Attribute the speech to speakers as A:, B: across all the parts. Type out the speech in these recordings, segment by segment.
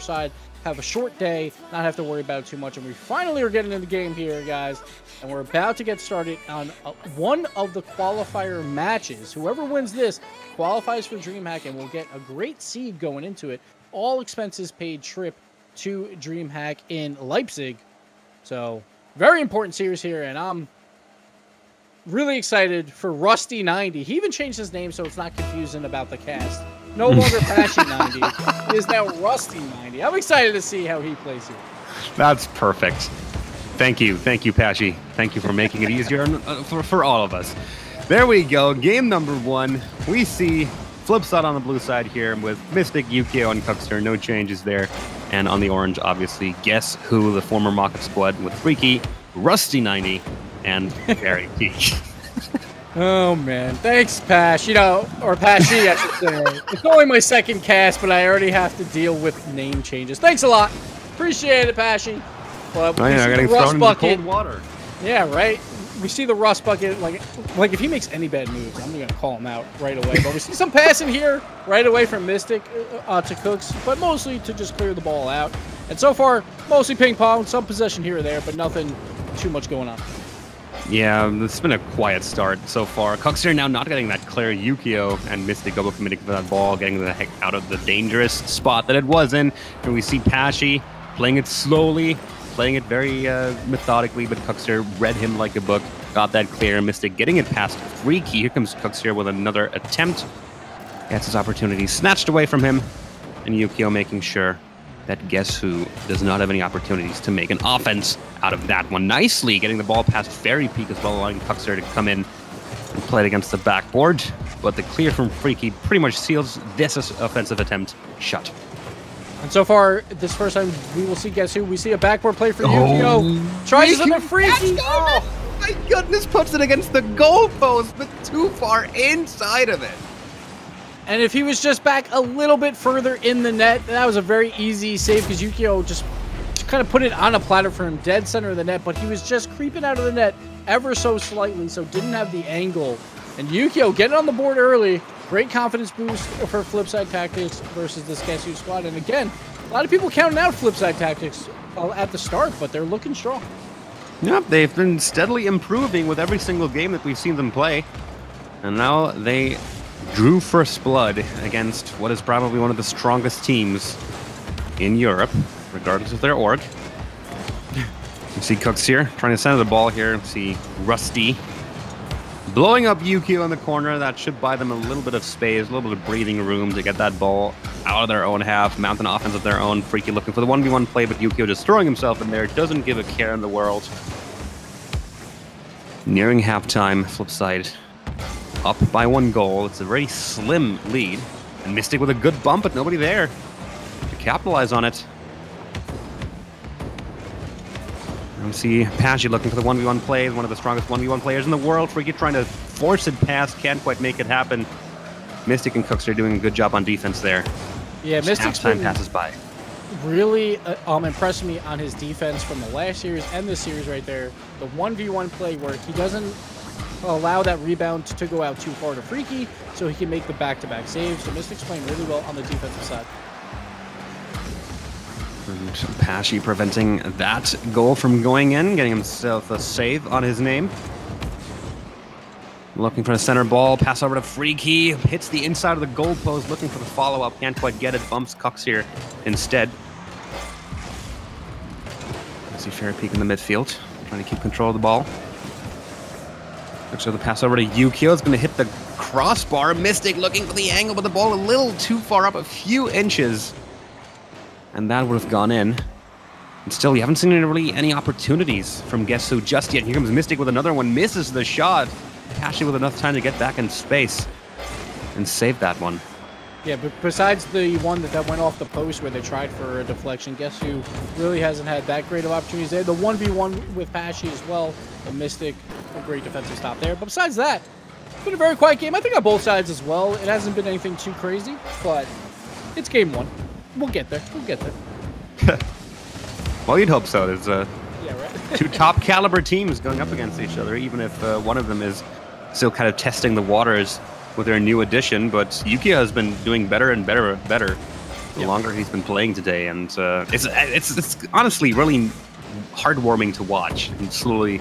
A: side have a short day, not have to worry about it too much. And we finally are getting in the game here, guys. And we're about to get started on one of the qualifier matches. Whoever wins this qualifies for Dreamhack and will get a great seed going into it. All expenses paid trip to Dreamhack in Leipzig. So, very important series here, and I'm really excited for Rusty90. He even changed his name so it's not confusing about the cast. No longer Pashy90. It is now Rusty90. I'm excited to see how he plays here.
B: That's perfect. Thank you, Pashy. Thank you for making it easier for all of us. There we go. Game number 1. We see Flipsid on the blue side here with Mystic, Yukio, and Cuckster. No changes there. And on the orange, obviously, Guess Who, the former Mock-Up squad with Freaky, Rusty90, and Gary T.
A: Oh, man. Thanks, Pash. You know, or Pashy, I should say. It's only my second cast, but I already have to deal with name changes. Thanks a lot. Appreciate it, Pashy. But
B: oh, yeah, getting thrown into cold water.
A: Yeah, right? We see the Rust Bucket, like if he makes any bad moves, I'm going to call him out right away. But we see some passing here right away from Mystic to Cooks, but mostly to just clear the ball out. And so far, mostly ping pong, some possession here or there, but nothing too much going on.
B: Yeah, it's been a quiet start so far. Cuckster now not getting that clear. Yukio and Mystic double committing for that ball, getting the heck out of the dangerous spot that it was in. And we see Pashy playing it slowly, playing it very methodically, but Cuckster read him like a book, got that clear. Mystic getting it past Freaky. Here comes Cuckster with another attempt. Gets his opportunity snatched away from him, and Yukio making sure that Guess Who does not have any opportunities to make an offense out of that one. Nicely getting the ball past Fairy Peak as well, allowing Cuckster to come in and play it against the backboard. But the clear from Freaky pretty much seals this offensive attempt shut.
A: And so far, this first time we will see Guess Who. We see a backboard play for Yukio. Tries something Freaky.
B: Oh my goodness, puts it against the goalpost, but too far inside of it.
A: And if he was just back a little bit further in the net, that was a very easy save because Yukio just kind of put it on a platter for him, dead center of the net, but he was just creeping out of the net ever so slightly, so didn't have the angle. And Yukio getting on the board early. Great confidence boost for Flipside Tactics versus this Guess Who squad. And again, a lot of people counting out Flipside Tactics at the start, but they're looking strong.
B: Yep, they've been steadily improving with every single game that we've seen them play. And now they drew first blood against what is probably one of the strongest teams in Europe, regardless of their org. You see Cooks here, trying to center the ball here. See Rusty blowing up Yukio in the corner. That should buy them a little bit of space, a little bit of breathing room to get that ball out of their own half, mount an offense of their own. Freaky looking for the 1v1 play, but Yukio just throwing himself in there. Doesn't give a care in the world. Nearing halftime, Flipside up by 1 goal. It's a very slim lead. And Mystic with a good bump, but nobody there to capitalize on it. And we see Pashy looking for the 1v1 play, one of the strongest 1v1 players in the world. Freaky trying to force it past, can't quite make it happen. Mystic and Cooks are doing a good job on defense there.
A: Yeah, Mystic's
B: time passes by.
A: Really impressing me on his defense from the last series and this series right there. The 1v1 play where he doesn't allow that rebound to go out too far to Freaky, so he can make the back-to-back saves. So Mystic's playing really well on the defensive side.
B: And Pashy preventing that goal from going in, getting himself a save on his name. Looking for the center ball, pass over to Freaky, hits the inside of the goalpost, looking for the follow-up, can't quite get it, bumps Cucks here instead. See Fairy Peak in the midfield, trying to keep control of the ball. So the pass over to Yukio. It's going to hit the crossbar. Mystic looking for the angle, but the ball a little too far up, a few inches. And that would have gone in. And still, we haven't seen really any opportunities from Guess Who just yet. Here comes Mystic with another one. Misses the shot. Pashy with enough time to get back in space and save that one.
A: Yeah, but besides the one that went off the post where they tried for a deflection, Guess Who really hasn't had that great of opportunities there. The 1v1 with Pashy as well, and Mystic, a great defensive stop there. But besides that, it's been a very quiet game. I think on both sides as well. It hasn't been anything too crazy, but it's game 1. We'll get there. We'll get there.
B: Well, you'd hope so. There's
A: yeah, right.
B: 2 top caliber teams going up against each other, even if one of them is still kind of testing the waters with their new addition. But Yukio has been doing better and better the longer he's been playing today, and it's honestly really heartwarming to watch. He's slowly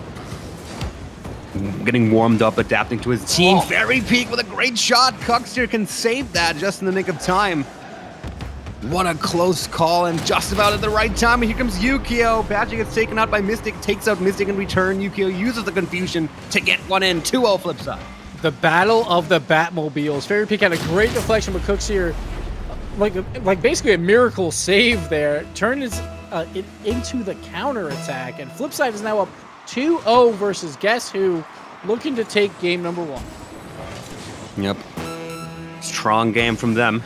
B: getting warmed up, adapting to his team. Fairy Peak with a great shot. Cuxter can save that just in the nick of time. What a close call, and just about at the right time. And here comes Yukio. Patchy gets taken out by Mystic, takes out Mystic in return. Yukio uses the confusion to get one in. 2-0 Flipside.
A: The battle of the Batmobiles. Fairy Peak had a great deflection, but Cooks here, like basically a miracle save there, turned it into the counter attack, and Flipside is now up 2-0 versus Guess Who, looking to take game number 1.
B: Yep. Strong game from them.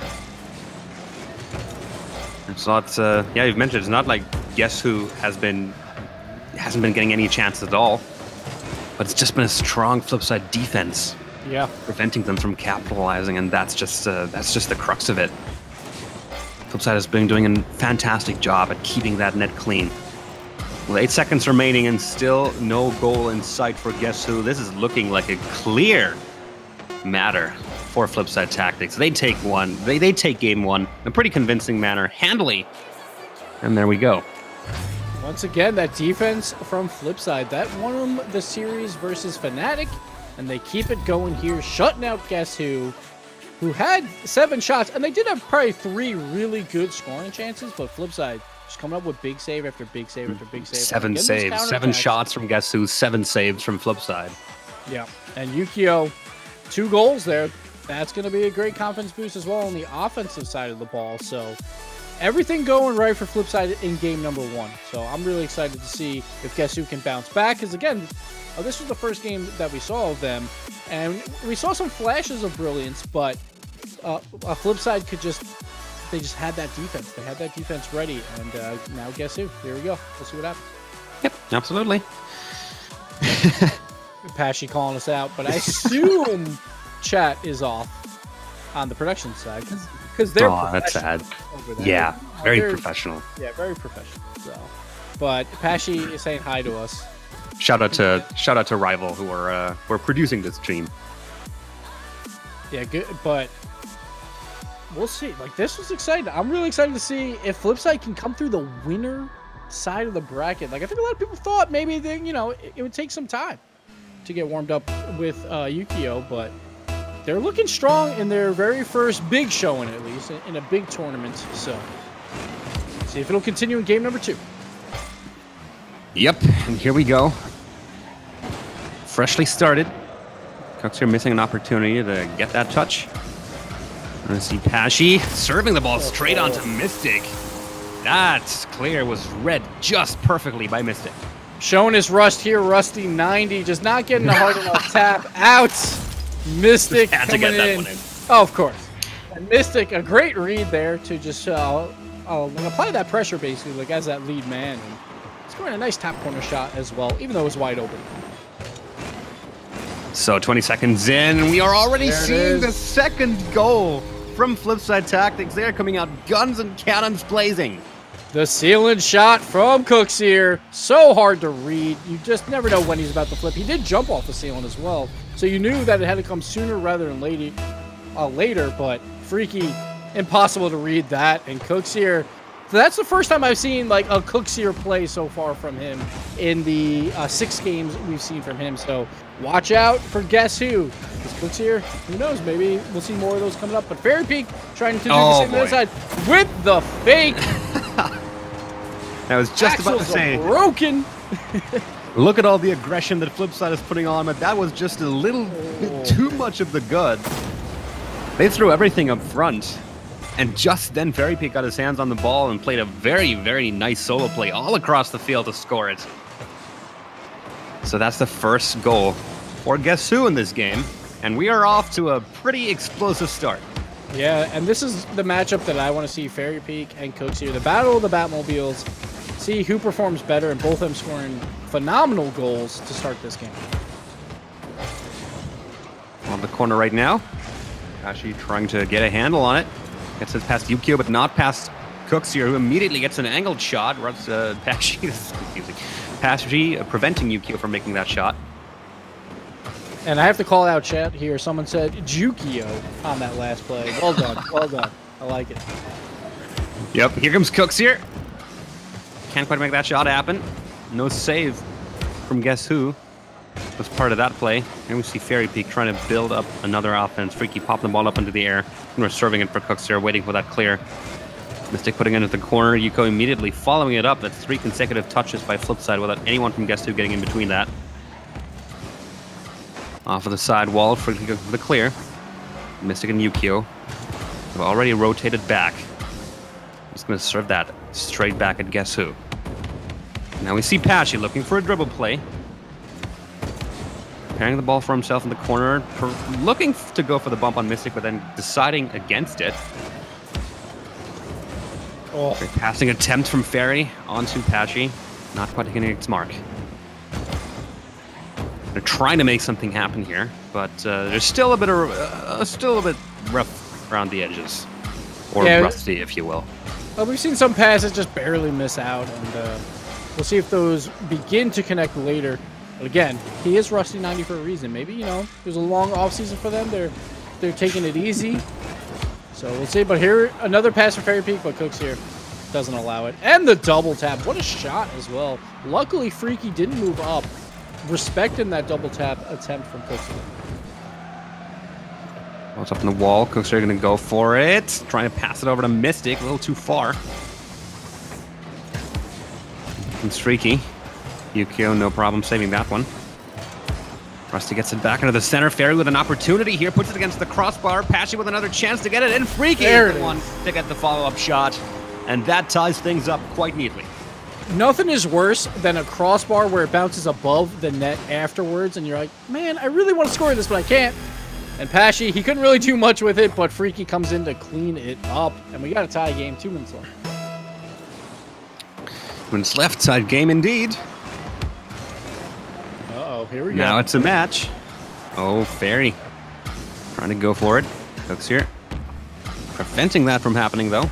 B: It's not, yeah, you've mentioned it's not like Guess Who hasn't been getting any chances at all, but it's just been a strong Flipside defense, preventing them from capitalizing, and that's just the crux of it. Flipside has been doing a fantastic job at keeping that net clean. With 8 seconds remaining and still no goal in sight for Guess Who, this is looking like a clear matter for Flipside Tactics. They take one. They take game 1 in a pretty convincing manner, handily. And there we go.
A: Once again, that defense from Flipside, that won them the series versus Fnatic, and they keep it going here, shutting out Guess Who had 7 shots, and they did have probably 3 really good scoring chances, but Flipside just coming up with big save after big save after big save.
B: 7 saves, 7 shots from Guess Who, 7 saves from Flipside.
A: Yeah, and Yukio, 2 goals there. That's going to be a great confidence boost as well on the offensive side of the ball. So everything going right for Flipside in game number 1. So I'm really excited to see if Guess Who can bounce back. Because again, this was the first game that we saw of them. And we saw some flashes of brilliance, but Flipside they just had that defense. They had that defense ready. And now Guess Who? Here we go. We'll see what happens.
B: Yep, absolutely.
A: Pashy calling us out, but I assume chat is off on the production side because they're
B: that's sad.
A: Over there.
B: Yeah, very professional.
A: Yeah, very professional. So, but Pashy is saying hi to us.
B: Shout out to Rival who are producing this stream.
A: Yeah, good, but we'll see. Like, this was exciting. I'm really excited to see if Flipside can come through the winner side of the bracket. Like, I think a lot of people thought maybe it would take some time to get warmed up with Yukio, but they're looking strong in their very first big showing, at least, in a big tournament. So, see if it'll continue in game number 2.
B: Yep, and here we go. Freshly started. Cooks are missing an opportunity to get that touch. I see Pashy serving the ball straight onto Mystic. That clear was read just perfectly by Mystic.
A: Showing his rust here, Rusty 90, just not getting a hard enough tap. Out! Mystic
B: had to get that one in.
A: Oh, of course. And Mystic, a great read there to just apply that pressure basically, like as that lead man. And scoring a nice top corner shot as well, even though it was wide open.
B: So 20 seconds in, we are already seeing the second goal from Flipside Tactics. They're coming out guns and cannons blazing.
A: The ceiling shot from Cooks here. So hard to read. You just never know when he's about to flip. He did jump off the ceiling as well. So you knew that it had to come sooner rather than later, but freaky, impossible to read that. And Cooks here, so that's the first time I've seen like a Cooks here play so far from him in the 6 games we've seen from him. So watch out for Guess Who. Because Cooks here, who knows, maybe we'll see more of those coming up. But Fairy Peak trying to do the same on the side with the fake.
B: I was just about to say,
A: broken.
B: Look at all the aggression that Flipside is putting on, but that was just a little bit too much of the good. They threw everything up front, and just then Fairy Peak got his hands on the ball and played a very, very nice solo play all across the field to score it. So that's the first goal for Guess Who in this game, and we are off to a pretty explosive start.
A: Yeah, and this is the matchup that I want to see Fairy Peak and Cooks here. The battle of the Batmobiles. See who performs better, and both of them scoring phenomenal goals to start this game.
B: On the corner right now. Kashi trying to get a handle on it. Gets it past Yukio, but not past Cooks here, who immediately gets an angled shot. Pashy, this is confusing. Pashy preventing Yukio from making that shot.
A: And I have to call out chat here. Someone said Jukio on that last play. Well done. Well done. I like it.
B: Yep, here comes Cooks here. Can't quite make that shot happen. No save from guess who was part of that play. And we see Fairy Peak trying to build up another offense. Freaky popping the ball up into the air. And we're serving it for Cooks here, waiting for that clear. Mystic putting it into the corner. Yuko immediately following it up. That's 3 consecutive touches by Flipside without anyone from guess who getting in between that. Off of the side wall, Freaky goes for the clear. Mystic and Yukio have already rotated back. Just going to serve that straight back at guess who. Now we see Pashy looking for a dribble play. Preparing the ball for himself in the corner. Looking to go for the bump on Mystic, but then deciding against it. Oh. Great passing attempt from Fairy onto Pashy. Not quite hitting its mark. They're trying to make something happen here, but there's still a bit rough around the edges. Or rusty, if you will.
A: Well, we've seen some passes just barely miss out, and we'll see if those begin to connect later. But again, he is Rusty 90 for a reason. Maybe, you know, there's a long offseason for them. They're taking it easy. So we'll see. But here, another pass for Fairy Peak, but Cooks here doesn't allow it. And the double tap. What a shot as well. Luckily, Freaky didn't move up, respecting that double tap attempt from Cooks.
B: Well, it's up on the wall. Cooks are going to go for it. Trying to pass it over to Mystic. A little too far. It's Freaky. Yukio, no problem saving that one. Rusty gets it back into the center. Fairy with an opportunity here. Puts it against the crossbar. Pashy with another chance to get it in. Freaky is the one to get the follow-up shot. And that ties things up quite neatly.
A: Nothing is worse than a crossbar where it bounces above the net afterwards. And you're like, man, I really want to score this, but I can't. And Pashy, he couldn't really do much with it, but Freaky comes in to clean it up. And we got a tie game. 2 minutes left.
B: 2 minutes left. Tied game indeed.
A: Uh-oh, here we go.
B: Now it's a match. Oh, Fairy. Trying to go for it. Cooks here. Preventing that from happening, though.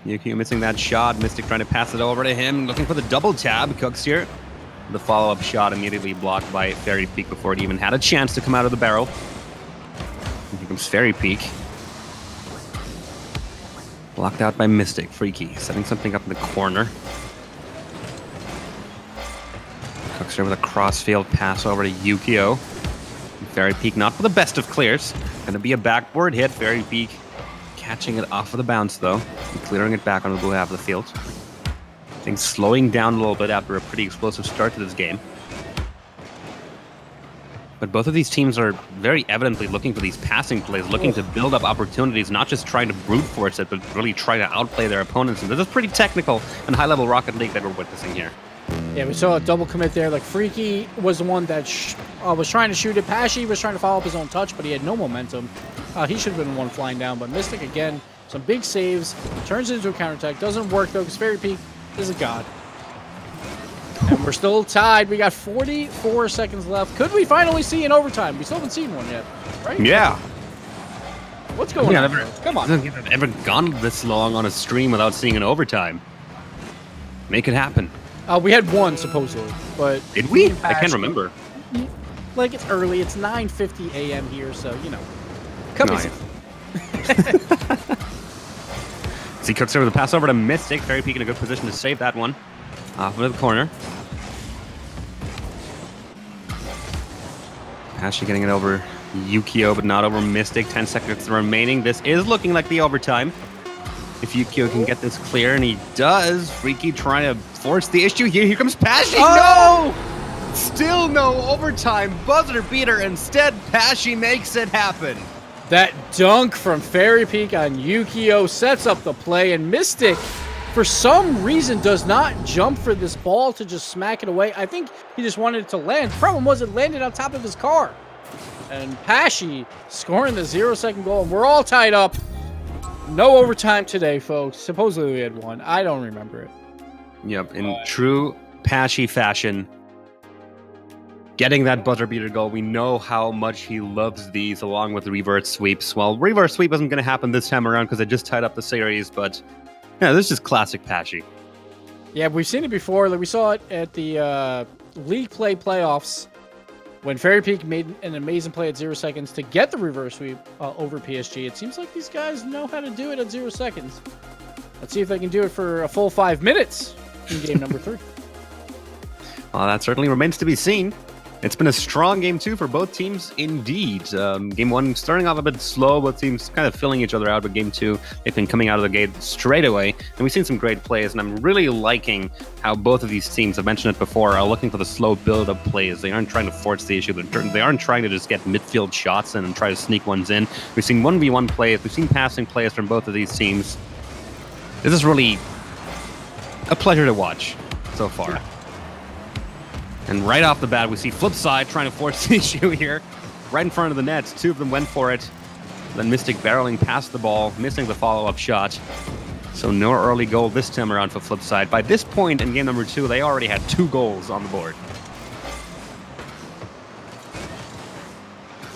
B: Yukio missing that shot. Mystic trying to pass it over to him. Looking for the double tab. Cooks here. The follow-up shot immediately blocked by Fairy Peak before it even had a chance to come out of the barrel. Here comes Fairy Peak. Blocked out by Mystic. Freaky setting something up in the corner. Cooks here with a crossfield pass over to Yukio. Fairy Peak not for the best of clears. Going to be a backboard hit. Fairy Peak catching it off of the bounce, though. And clearing it back on the blue half of the field. Things slowing down a little bit after a pretty explosive start to this game. But both of these teams are very evidently looking for these passing plays, looking to build up opportunities, not just trying to brute force it, but really try to outplay their opponents. And this is pretty technical and high-level Rocket League that we're witnessing here.
A: Yeah, we saw a double commit there. Like, Freaky was the one that was trying to shoot it. Pashy was trying to follow up his own touch, but he had no momentum. He should have been the one flying down. But Mystic, again, some big saves. Turns it into a counterattack. Doesn't work, though, because Fairy Peak is a god. And we're still tied. We got 44 seconds left. Could we finally see an overtime? We still haven't seen one yet, right?
B: Yeah.
A: What's going on? Come on.
B: I've never gone this long on a stream without seeing an overtime. Make it happen.
A: We had one, supposedly, but...
B: Did we? I can't remember.
A: Like, it's early. It's 9:50 a.m. here, so, you know. Come on.
B: See, Cooks over the pass over to Mystic. Fairy Peak in a good position to save that one. Off into the corner. Pashy getting it over Yukio, but not over Mystic. 10 seconds remaining. This is looking like the overtime. If Yukio can get this clear, and he does. Freaky trying to force the issue here. Here comes Pashy.
A: Oh!
B: No! Still no overtime. Buzzer beater. Instead, Pashy makes it happen.
A: That dunk from Fairy Peak on Yukio sets up the play, and Mystic, for some reason, does not jump for this ball to just smack it away. I think he just wanted it to land. Problem was it landed on top of his car. And Pashy scoring the 0-second goal, and we're all tied up. No overtime today, folks. Supposedly we had one. I don't remember it.
B: Yep, in true Pashy fashion, getting that buzzer beater goal. We know how much he loves these, along with reverse sweeps. Well, reverse sweep isn't going to happen this time around because I just tied up the series, but yeah, this is classic Pashy.
A: Yeah, we've seen it before. Like, we saw it at the League Play playoffs when Fairy Peak made an amazing play at 0 seconds to get the reverse sweep over PSG. It seems like these guys know how to do it at 0 seconds. Let's see if they can do it for a full 5 minutes in game number 3.
B: Well, that certainly remains to be seen. It's been a strong game 2 for both teams, indeed. Game 1 starting off a bit slow, both teams kind of filling each other out, but game 2, they've been coming out of the gate straight away, and we've seen some great plays, and I'm really liking how both of these teams, I've mentioned it before, are looking for the slow build-up plays. They aren't trying to force the issue. They aren't trying to just get midfield shots in and try to sneak ones in. We've seen 1v1 plays, we've seen passing plays from both of these teams. This is really a pleasure to watch so far. And right off the bat, we see Flipside trying to force the issue here. Right in front of the net. 2 of them went for it. Then Mystic barreling past the ball, missing the follow-up shot. So no early goal this time around for Flipside. By this point in game number 2, they already had 2 goals on the board.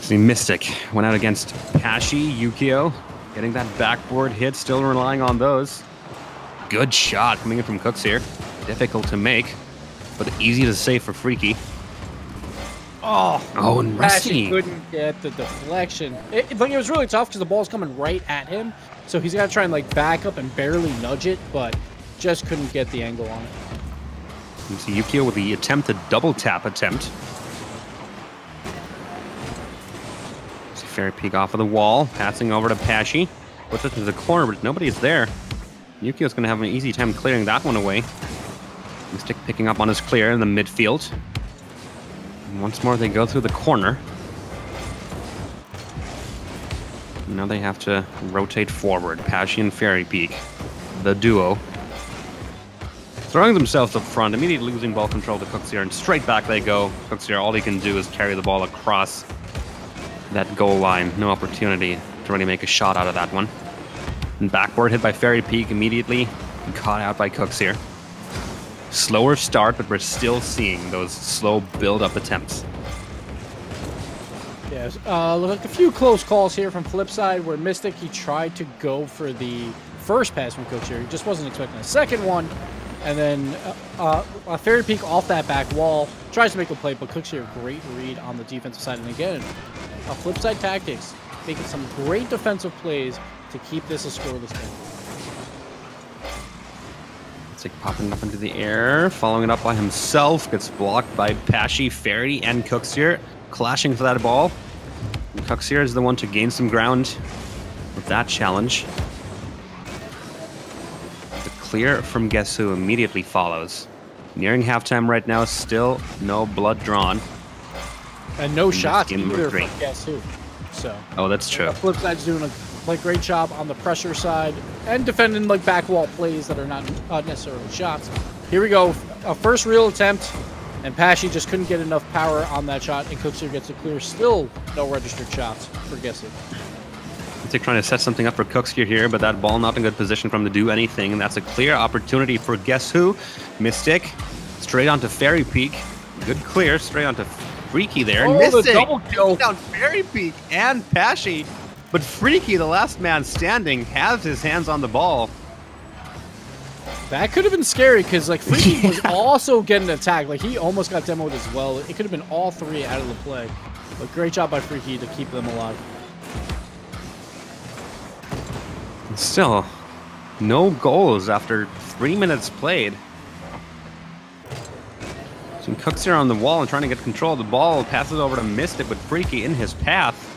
B: See, Mystic went out against Pashi, Yukio. Getting that backboard hit, still relying on those. Good shot coming in from Cooks here. Difficult to make, but easy to save for Freaky.
A: Oh,
B: and Rusty
A: couldn't get the deflection. It was really tough because the ball's coming right at him, so he's got to try and like back up and barely nudge it, but just couldn't get the angle on it.
B: You see Yukio with the attempted double tap attempt. See Fairy Peak off of the wall, passing over to Pashi. Puts it to the corner, but nobody's there. Yukio's going to have an easy time clearing that one away. Mystic picking up on his clear in the midfield. And once more, they go through the corner. Now they have to rotate forward. Pashi and Fairy Peak, the duo. Throwing themselves up front, immediately losing ball control to Cooksier, and straight back they go. Cooksier, all he can do is carry the ball across that goal line. No opportunity to really make a shot out of that one. And backboard hit by Fairy Peak immediately. Caught out by Cooksier. Slower start, but we're still seeing those slow build-up attempts.
A: Yes, look, a few close calls here from Flipside where Mystic, he tried to go for the first pass from Cooksier. He just wasn't expecting a second one. And then Fairy Peak off that back wall, tries to make a play, but Cooksier, great read on the defensive side. And again, Flipside tactics, making some great defensive plays to keep this a scoreless game.
B: Popping up into the air, following it up by himself, gets blocked by Pashi, Fairy, and Cooksier, clashing for that ball. And Cooksier is the one to gain some ground with that challenge. The clear from Guess Who immediately follows. Nearing halftime right now, still no blood drawn.
A: And no shots either from Guess Who. So,
B: oh, that's true.
A: Flipside's doing a great job on the pressure side and defending like back wall plays that are not necessarily shots. Here we go, a first real attempt, and Pashi just couldn't get enough power on that shot, and Cooksier gets it clear. Still no registered shots for Guess Who.
B: Mystic trying to set something up for Cooksier here, but that ball not in good position for him to do anything, and that's a clear opportunity for Guess Who. Mystic straight onto Fairy Peak. Good clear, straight onto Freaky there.
A: Oh,
B: Mystic
A: the double kill
B: down Fairy Peak and Pashi. But Freaky, the last man standing, has his hands on the ball.
A: That could have been scary because like Freaky was also getting attacked. Like he almost got demoed as well. It could have been all 3 out of the play. But great job by Freaky to keep them alive.
B: Still, no goals after 3 minutes played. So Cooksier on the wall and trying to get control of the ball. Passes over to Mystic with Freaky in his path.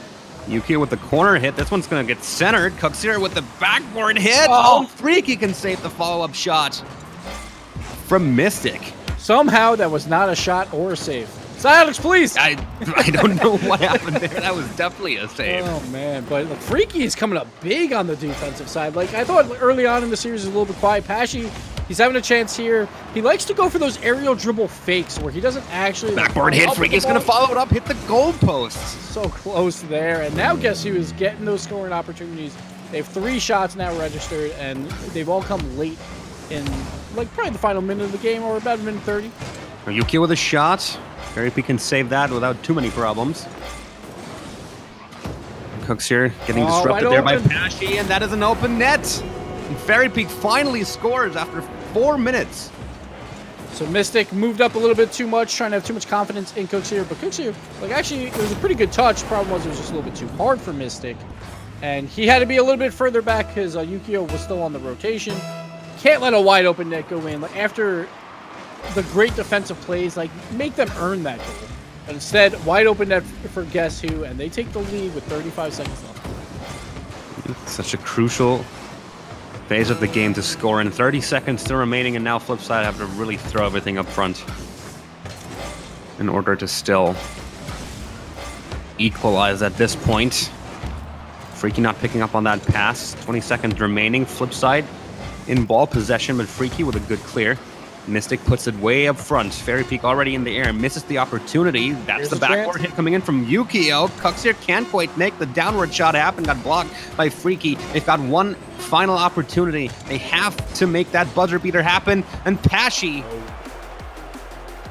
B: Yukio with the corner hit. This one's going to get centered. Cooksier with the backboard hit. Oh, Freaky can save the follow-up shot from Mystic.
A: Somehow that was not a shot or a save. Silence, please!
B: I don't know what happened there. That was definitely a save.
A: Oh, man. But look, Freaky is coming up big on the defensive side. Like, I thought early on in the series it was a little bit quiet. Pashi, he's having a chance here. He likes to go for those aerial dribble fakes where he doesn't actually...
B: Backboard hit. Freaky's going to follow it up, hit the goal post.
A: So close there. And now Guess Who is getting those scoring opportunities. They have 3 shots now registered, and they've all come late in, like, probably the final minute of the game, or about a minute 30.
B: Yukio with a shot. Fairy Peak can save that without too many problems. Cooksier getting disrupted there by Pashi, and that is an open net. And Fairy Peak finally scores after 4 minutes.
A: So Mystic moved up a little bit too much, trying to have too much confidence in Cooksier. But Cooksier, like, actually, it was a pretty good touch. Problem was it was just a little bit too hard for Mystic. And he had to be a little bit further back because Yukio was still on the rotation. Can't let a wide open net go in. Like, after the great defensive plays, like, make them earn that goal. But instead, wide open net for Guess Who, and they take the lead with 35 seconds left.
B: Such a crucial phase of the game to score in. 30 seconds still remaining, and now Flipside have to really throw everything up front in order to still equalize at this point. Freaky not picking up on that pass. 20 seconds remaining. Flipside in ball possession, but Freaky with a good clear. Mystic puts it way up front. Fairy Peak already in the air. Misses the opportunity. That's
A: Here's
B: the backboard hit coming in from Yukio. Cuxier can't quite make the downward shot happen. Got blocked by Freaky. They've got one final opportunity. They have to make that buzzer beater happen. And Pashi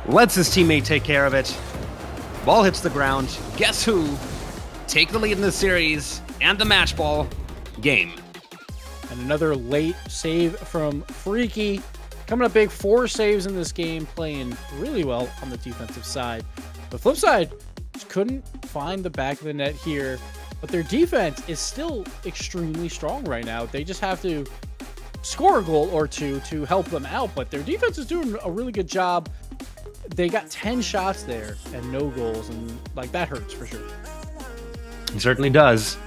B: lets his teammate take care of it. Ball hits the ground. Guess Who take the lead in the series and the match ball game.
A: And another late save from Freaky. Coming up big, 4 saves in this game, playing really well on the defensive side. The flip side just couldn't find the back of the net here, but their defense is still extremely strong right now. They just have to score a goal or two to help them out, but their defense is doing a really good job. They got 10 shots there and no goals, and like that hurts for sure.
B: It certainly does.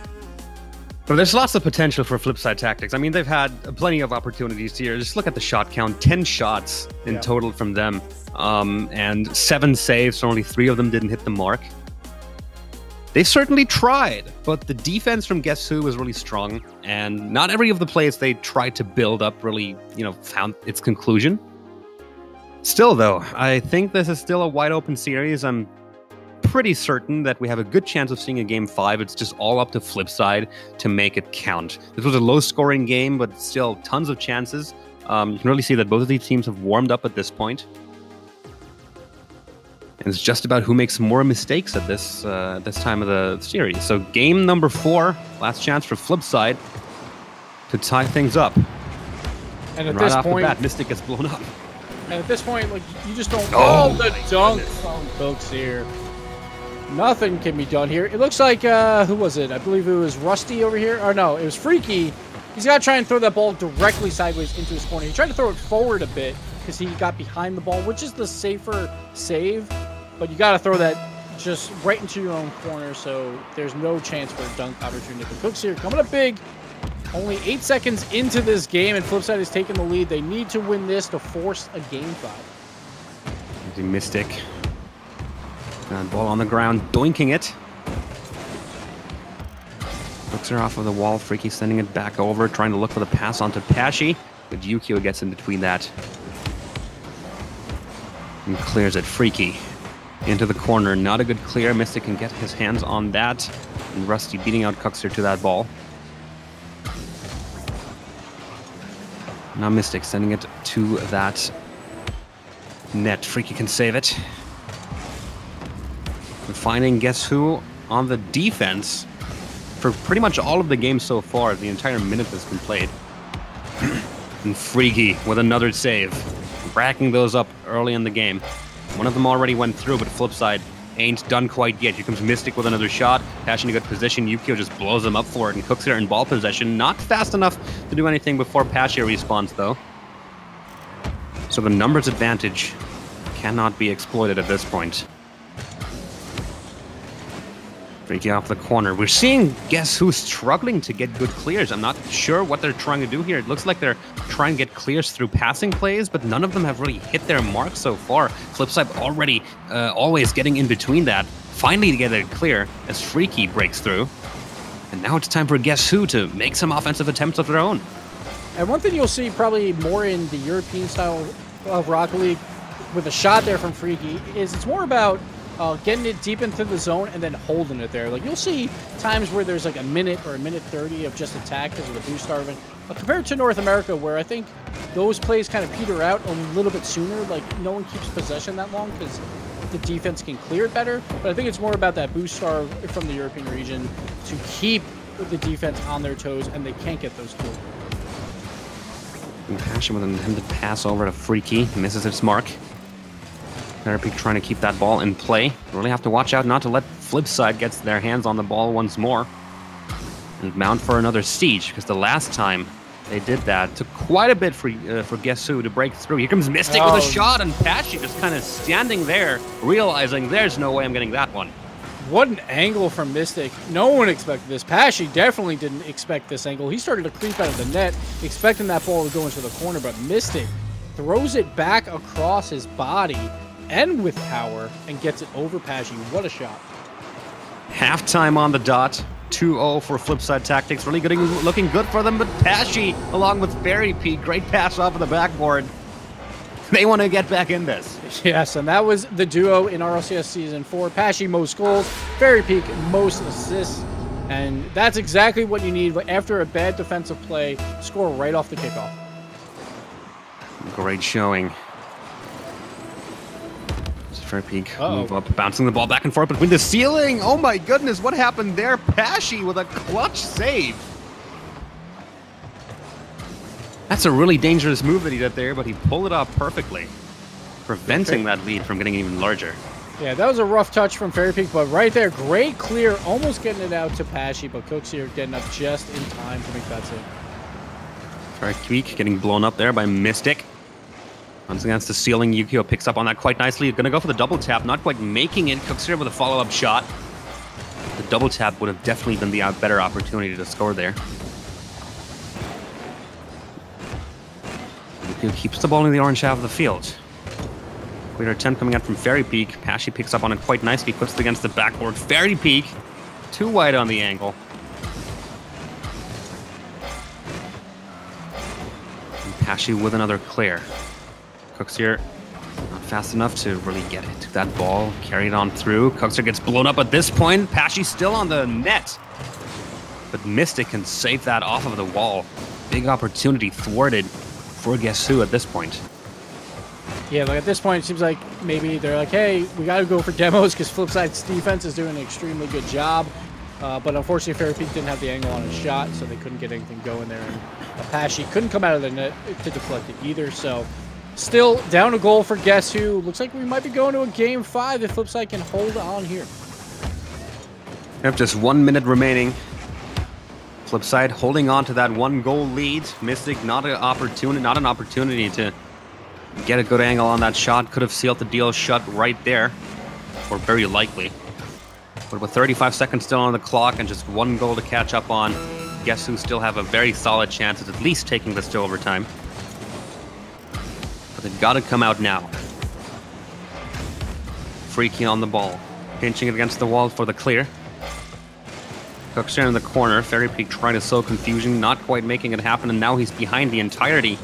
B: But there's lots of potential for Flipside Tactics. I mean, they've had plenty of opportunities here. Just look at the shot count. 10 shots in total from them. And 7 saves, so only 3 of them didn't hit the mark. They certainly tried, but the defense from Guess Who was really strong. And not every of the plays they tried to build up really, found its conclusion. Still, though, I think this is still a wide open series. I'm pretty certain that we have a good chance of seeing a game 5. It's just all up to Flipside to make it count. This was a low-scoring game, but still tons of chances. You can really see that both of these teams have warmed up at this point. And it's just about who makes more mistakes at this time of the series. So game number 4, last chance for Flipside to tie things up.
A: And at
B: right
A: this
B: off
A: point,
B: the bat, Mystic gets blown up.
A: And at this point, like, you just don't.
B: Oh,
A: the dunk from Cooks here. Nothing can be done here. It looks like, who was it? I believe it was Rusty over here. Or no, it was Freaky. He's got to try and throw that ball directly sideways into his corner. He tried to throw it forward a bit because he got behind the ball, which is the safer save. But you got to throw that just right into your own corner, so there's no chance for a dunk opportunity. But Cooks here coming up big. Only 8 seconds into this game, and Flipside is taking the lead. They need to win this to force a game 5.
B: Mystic. Ball on the ground, doinking it. Hooks her off of the wall. Freaky sending it back over, trying to look for the pass onto Pashi, but Yukio gets in between that and clears it. Freaky into the corner. Not a good clear. Mystic can get his hands on that, and Rusty beating out Cuxer to that ball. Now Mystic sending it to that net. Freaky can save it. Finding Guess Who on the defense for pretty much all of the game so far, the entire minute that's been played. And Freaky with another save, racking those up early in the game. One of them already went through, but Flipside ain't done quite yet. Here comes Mystic with another shot, passing a good position. Yukio just blows him up for it and Cooks it in ball possession. Not fast enough to do anything before Pashi responds, though. So the numbers advantage cannot be exploited at this point. Freaky off the corner. We're seeing Guess Who's struggling to get good clears. I'm not sure what they're trying to do here. It looks like they're trying to get clears through passing plays, but none of them have really hit their mark so far. Flipside already always getting in between that. Finally to get it clear as Freaky breaks through. And now it's time for Guess Who to make some offensive attempts of their own.
A: And one thing you'll see probably more in the European style of Rocket League with a shot there from Freaky is it's more about getting it deep into the zone and then holding it there. Like, you'll see times where there's like a minute or a minute 30 of just attack because of the boost starving. But compared to North America, where I think those plays kind of peter out a little bit sooner, like no one keeps possession that long because the defense can clear it better. But I think it's more about that boost starve from the European region to keep the defense on their toes, and they can't get those tools.
B: Passion with an intended pass over to Freaky. Misses its mark. Therapy trying to keep that ball in play. Really have to watch out not to let Flipside get their hands on the ball once more. and mount for another siege, because the last time they did that, took quite a bit for Guess Who to break through. Here comes Mystic with a shot, and Pashy just kind of standing there, realizing there's no way I'm getting that one.
A: What an angle from Mystic. No one expected this. Pashy definitely didn't expect this angle. He started to creep out of the net, expecting that ball to go into the corner, but Mystic throws it back across his body and with power and gets it over Pashy. What a shot.
B: Halftime on the dot. 2-0 for Flipside Tactics. Really looking good for them, but Pashy, along with Fairy Peak, great pass off of the backboard. They want to get back in this.
A: Yes, and that was the duo in RLCS Season 4. Pashy, most goals. Fairy Peak, most assists. And that's exactly what you need after a bad defensive play. Score right off the kickoff.
B: Great showing. Fairy Peak move up, bouncing the ball back and forth between the ceiling. Oh my goodness, what happened there? Pashy with a clutch save. That's a really dangerous move that he did there, but he pulled it off perfectly, preventing that lead from getting even larger. Yeah,
A: that was a rough touch from Fairy Peak, but right there, great clear, almost getting it out to Pashy, but Cooks here getting up just in time to make that save.
B: Fairy Peak getting blown up there by Mystic. Once against the ceiling, Yukio picks up on that quite nicely. Gonna go for the double tap, not quite making it. Cooks here with a follow-up shot. The double tap would have definitely been the better opportunity to score there. Yukio keeps the ball in the orange half of the field. Clear attempt coming out from Fairy Peak. Pashy picks up on it quite nicely, puts it against the backboard. Fairy Peak, too wide on the angle. And Pashy with another clear. Cooks here, not fast enough to really get it to that ball. Carry it on through. Cooks here gets blown up at this point. Pashy still on the net. But Mystic can save that off of the wall. Big opportunity thwarted for Guess Who at this point.
A: Yeah, like at this point, it seems like maybe they're like, hey, we got to go for demos because Flipside's defense is doing an extremely good job. But unfortunately, Fairy Peak didn't have the angle on his shot, so they couldn't get anything going there. And Pashy couldn't come out of the net to deflect it either, so... Still down a goal for Guess Who. Looks like we might be going to a Game 5 if Flipside can hold on here.
B: Yep, just 1 minute remaining. Flipside holding on to that 1-goal lead. Mystic not an opportunity to get a good angle on that shot. Could have sealed the deal shut right there, or very likely. But with 35 seconds still on the clock and just 1 goal to catch up on, Guess Who still have a very solid chance at least taking this to overtime. They've got to come out now. Freaky on the ball. Pinching it against the wall for the clear. Cooks here in the corner. Fairy Peak trying to sow confusion, not quite making it happen, and now he's behind the entirety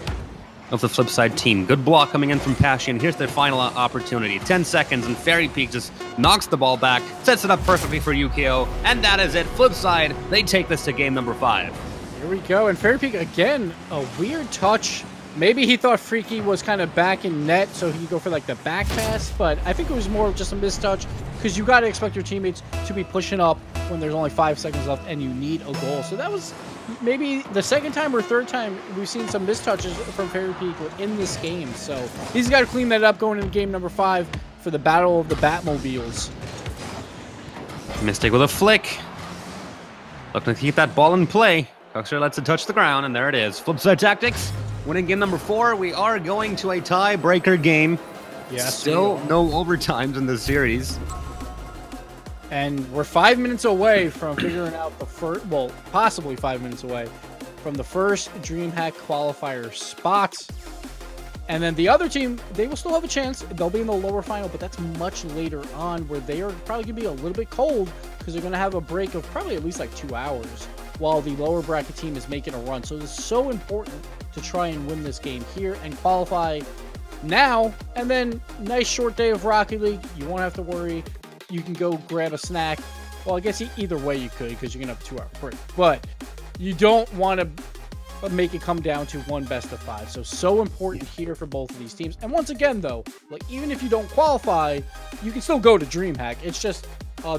B: of the Flipside team. Good block coming in from Pashy, and here's their final opportunity. 10 seconds, and Fairy Peak just knocks the ball back, sets it up perfectly for Yukio, and that is it. Flipside, they take this to game number 5.
A: Here we go, and Fairy Peak, again, a weird touch. Maybe he thought Freaky was kind of back in net, so he could go for like the back pass, but I think it was more of just a mistouch because you got to expect your teammates to be pushing up when there's only 5 seconds left and you need a goal. So that was maybe the second time or third time we've seen some mistouches from Fairy Peak in this game. So he's got to clean that up going into game number 5 for the Battle of the Batmobiles.
B: Mystic with a flick. Looking to keep that ball in play. Cookser lets it touch the ground, and there it is. Flipside Tactics winning game number 4. We are going to a tiebreaker game.
A: Yes,
B: still no overtimes in this series.
A: And we're 5 minutes away from figuring out the first, well, possibly 5 minutes away from the first Dreamhack qualifier spot. And then the other team, they will still have a chance. They'll be in the lower final, but that's much later on where they are probably going to be a little bit cold because they're going to have a break of probably at least like 2 hours while the lower bracket team is making a run. So it's so important to try and win this game here and qualify now. And then nice short day of Rocket League. You won't have to worry. You can go grab a snack. Well, I guess either way you could because you're going to have a 2-hour break. But you don't want to make it come down to one best of 5. So important here for both of these teams. And once again, though, like even if you don't qualify, you can still go to Dreamhack. It's just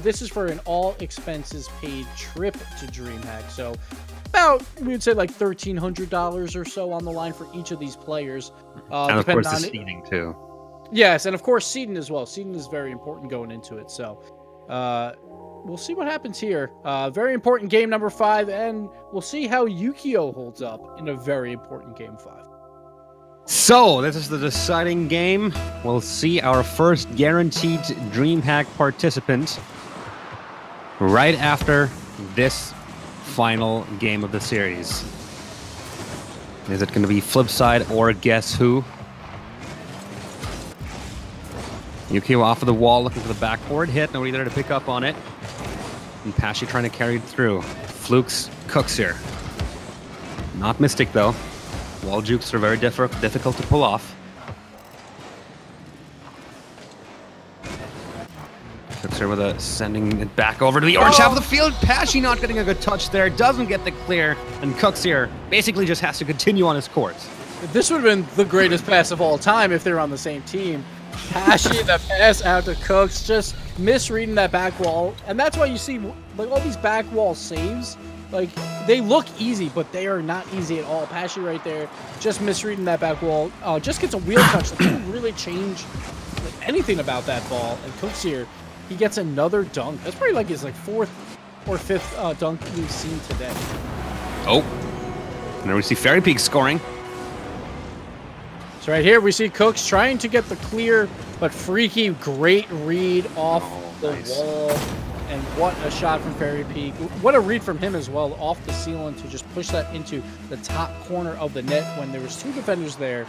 A: this is for an all expenses paid trip to Dreamhack. So about, we would say like $1,300 or so on the line for each of these players.
B: And of course the seeding too.
A: Yes, and of course seeding as well. Seeding is very important going into it. So we'll see what happens here. Very important game number 5, and we'll see how Yukio holds up in a very important game 5.
B: So, this is the deciding game. We'll see our first guaranteed Dreamhack participant right after this final game of the series. Is it going to be Flipside or Guess Who? Yukio off of the wall looking for the backboard hit. Nobody there to pick up on it. And Pashi trying to carry it through. Flukes cooks here. Not Mystic though. Wall jukes are very difficult to pull off. Cooks here with a sending it back over to the orange half of the field. Pashi not getting a good touch there. Doesn't get the clear. And Cooks here basically just has to continue on his course.
A: This would have been the greatest pass of all time if they were on the same team. Pashi, the pass out to Cooks, just misreading that back wall. And that's why you see like all these back wall saves. Like, they look easy, but they are not easy at all. Pashi right there, just misreading that back wall. Just gets a wheel touch that doesn't really change anything about that ball. And Cooks here, he gets another dunk. That's probably like his 4th or 5th dunk we've seen today.
B: Oh. And there we see Fairy Peak scoring.
A: So right here we see Cooks trying to get the clear, but freaky, great read off the wall. And what a shot from Fairy Peak. What a read from him as well, off the ceiling to just push that into the top corner of the net when there was 2 defenders there.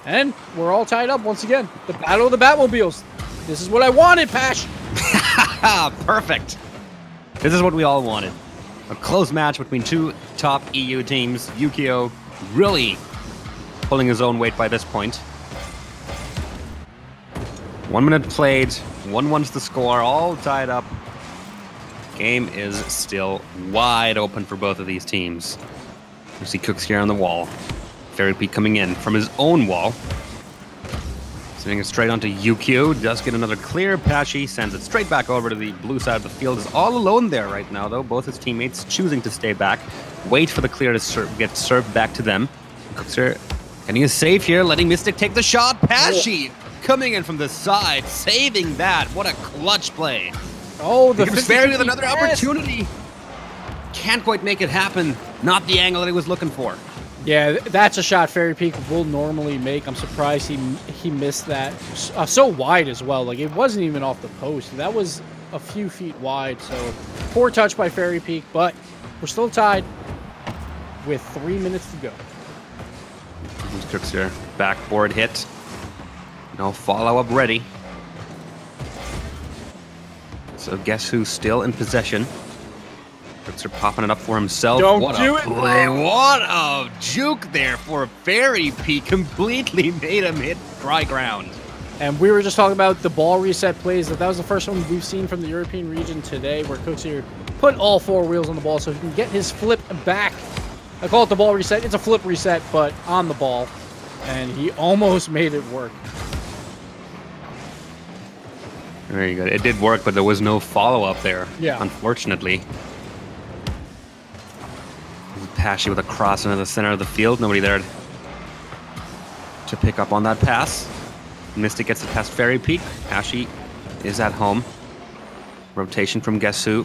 A: And we're all tied up once again. The battle of the Batmobiles. This is what I wanted, Pash.
B: Perfect. This is what we all wanted. A close match between 2 top EU teams. Yukio really pulling his own weight by this point. 1 minute played. 1-1's the score. All tied up. Game is still wide open for both of these teams. You see Cooks here on the wall. Fairy Peak coming in from his own wall. Sending it straight onto Yukio. Does get another clear. Pashi sends it straight back over to the blue side of the field. Is all alone there right now, though. Both his teammates choosing to stay back. Wait for the clear to get served back to them. Cooks here getting a save here. Letting Mystic take the shot. Pashi coming in from the side. Saving that. What a clutch play.
A: Oh, the
B: Fairy with another opportunity. Can't quite make it happen. Not the angle that he was looking for.
A: Yeah, that's a shot Fairy Peak will normally make. I'm surprised he missed that. So wide as well. Like, it wasn't even off the post. That was a few feet wide. So poor touch by Fairy Peak, but we're still tied with 3 minutes to go.
B: Cooks here. Backboard hit. No follow-up ready. So Guess Who's still in possession. Cooks are popping it up for himself.
A: What a
B: play. What a juke there for Fairy Peak. Completely made him hit dry ground.
A: And we were just talking about the ball reset plays. That was the first one we've seen from the European region today, where Cooks here put all 4 wheels on the ball so he can get his flip back. I call it the ball reset. It's a flip reset, but on the ball. And he almost made it work.
B: Very good. It did work, but there was no follow-up there,
A: yeah,
B: unfortunately. Pashi with a cross into the center of the field. Nobody there to pick up on that pass. Mystic gets it past Fairy Peak. Pashi is at home. Rotation from Guess Who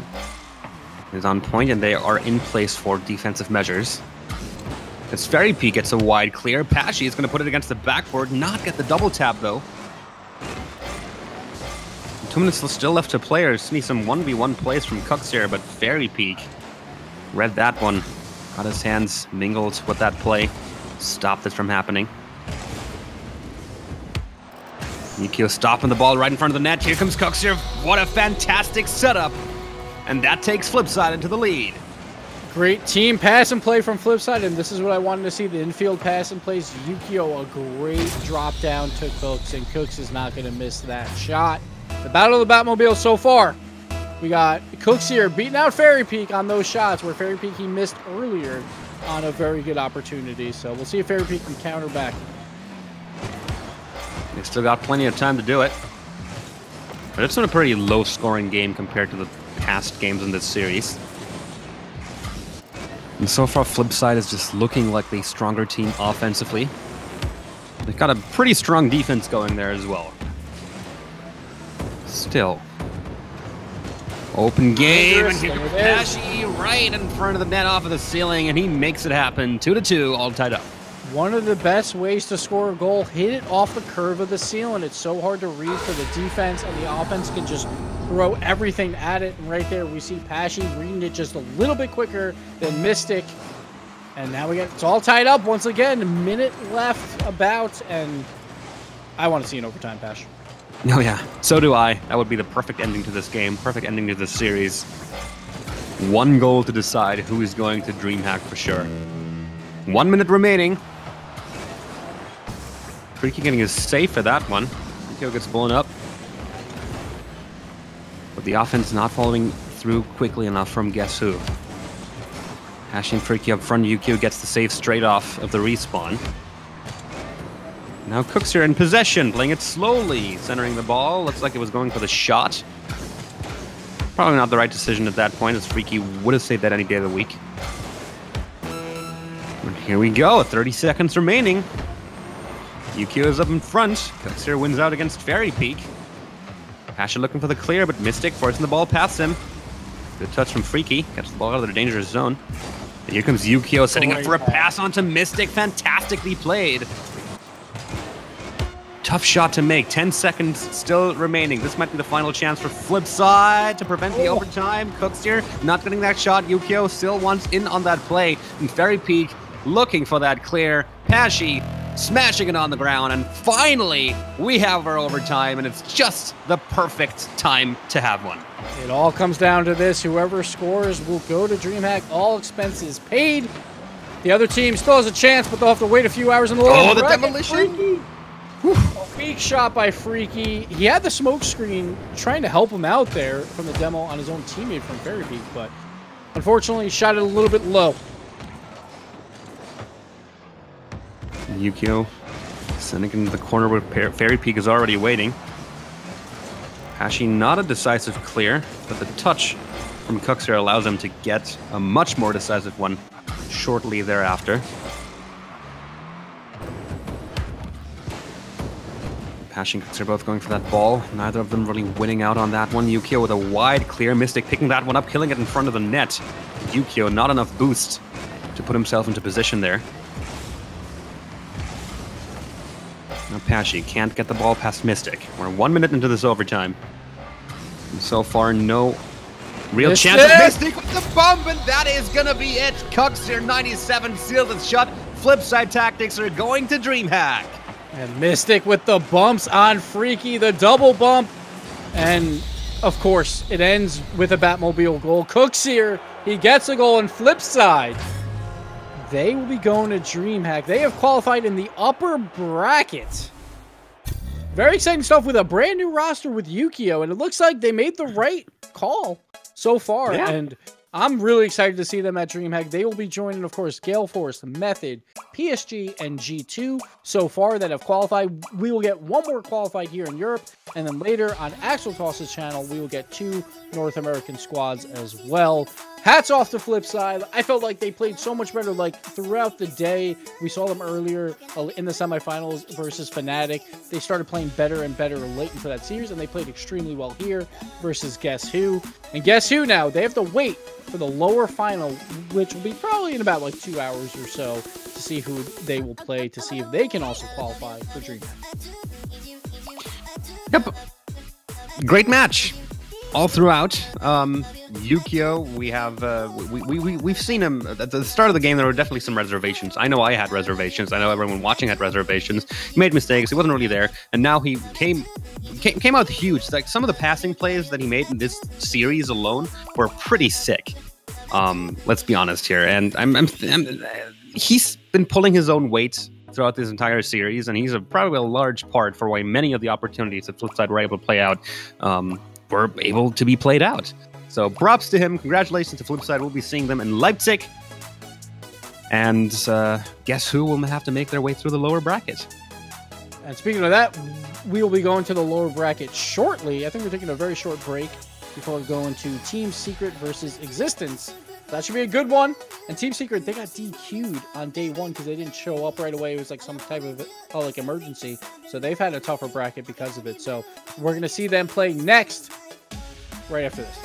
B: is on point, and they are in place for defensive measures. As Fairy Peak gets a wide clear, Pashi is going to put it against the backboard, not get the double tap, though. 2 minutes still left to play. See some 1v1 plays from Cooks here, but Fairy Peak read that one. Got his hands mingled with that play. Stopped it from happening. Yukio stopping the ball right in front of the net. Here comes Cooks here. What a fantastic setup. And that takes Flipside into the lead.
A: Great team pass and play from Flipside, and this is what I wanted to see, the infield pass and plays. Yukio, a great drop down to Cooks, and Cooks is not going to miss that shot. The battle of the Batmobile so far. We got Cooks here beating out Fairy Peak on those shots, where Fairy Peak he missed earlier on a very good opportunity. So we'll see if Fairy Peak can counter back.
B: They still got plenty of time to do it. But it's been a pretty low-scoring game compared to the past games in this series. And so far, Flipside is just looking like the stronger team offensively. They've got a pretty strong defense going there as well. Still, Open game, and
A: Dangerous.
B: here comes Pashi right in front of the net off of the ceiling, and he makes it happen. 2-2, all tied up.
A: One of the best ways to score a goal, hit it off the curve of the ceiling. It's so hard to read for the defense, and the offense can just throw everything at it. And right there, we see Pashi reading it just a little bit quicker than Mystic. And now it's all tied up once again. A minute left about, and I want to see an overtime, Pash.
B: Oh yeah, so do I. That would be the perfect ending to this game, perfect ending to this series. One goal to decide who is going to Dreamhack for sure. 1 minute remaining. Free kick getting is safe for that one. Yukio gets blown up. But the offense not following through quickly enough from guess who. Hashing free kick up front, Yukio gets the save straight off of the respawn. Now Cooks are in possession, playing it slowly, centering the ball. Looks like it was going for the shot. Probably not the right decision at that point, as Freaky would have saved that any day of the week. And here we go, 30 seconds remaining. Yukio is up in front. Cooks here wins out against Fairy Peak. Pasha looking for the clear, but Mystic forcing the ball past him. Good touch from Freaky, gets the ball out of the dangerous zone. And here comes Yukio setting up for a pass onto Mystic. Fantastically played. Tough shot to make. 10 seconds still remaining. This might be the final chance for Flipside to prevent the overtime. Cooks here not getting that shot. Yukio still wants in on that play. And Fairy Peak looking for that clear. Pashi smashing it on the ground. And finally, we have our overtime. And it's just the perfect time to have one.
A: It all comes down to this. Whoever scores will go to Dreamhack. All expenses paid. The other team still has a chance, but they'll have to wait a few hours in the lower
B: the
A: bracket.
B: demolition!
A: Weak shot by Freaky. He had the smoke screen trying to help him out there from the demo on his own teammate from Fairy Peak, but unfortunately shot it a little bit low.
B: Yukio sending into the corner where Fairy Peak is already waiting. Pashi not a decisive clear, but the touch from Cuxer allows him to get a much more decisive one shortly thereafter. Pashi and Cuxer both going for that ball. Neither of them really winning out on that one. Yukio with a wide clear. Mystic picking that one up, killing it in front of the net. Yukio not enough boost to put himself into position there. Now Pashi can't get the ball past Mystic. We're 1 minute into this overtime. And so far, no real chance of Mystic with the bump, and that is gonna be it. Cuxer 97 sealed its shut. Flipside Tactics are going to Dreamhack.
A: And Mystic with the bumps on Freaky, the double bump. And, of course, it ends with a Batmobile goal. Cooks here, he gets a goal, and Flipside, they will be going to Dreamhack. They have qualified in the upper bracket. Very exciting stuff with a brand new roster with Yukio, and it looks like they made the right call so far.
B: Yeah.
A: And I'm really excited to see them at Dreamhack. They will be joining, of course, Gale Force, Method, PSG, and G2 so far that have qualified. We will get one more qualified here in Europe, and then later on Axel Toss's channel, we will get 2 North American squads as well. Hats off to Flipside. I felt like they played so much better, like, throughout the day. We saw them earlier in the semifinals versus Fnatic. They started playing better and better late into that series, and they played extremely well here versus Guess Who. And Guess Who now, they have to wait for the lower final, which will be probably in about, like, 2 hours or so, to see who they will play, to see if they can also qualify for Dreamhack.
B: Yep. Great match. All throughout, Yukio, we have we've seen him at the start of the game. There were definitely some reservations. I know I had reservations. I know everyone watching had reservations. He made mistakes. He wasn't really there, and now he came out huge. Like some of the passing plays that he made in this series alone were pretty sick. Let's be honest here, and he's been pulling his own weight throughout this entire series, and he's probably a large part for why many of the opportunities that Flipside were able to play out were able to be played out. So props to him. Congratulations to Flipside. We'll be seeing them in Leipzig. And guess who will have to make their way through the lower bracket?
A: And speaking of that, we will be going to the lower bracket shortly. I think we're taking a very short break before we go into Team Secret versus Existence. That should be a good one. And Team Secret, they got DQ'd on day 1 because they didn't show up right away. It was like some type of like emergency. So they've had a tougher bracket because of it. So we're going to see them play next right after this.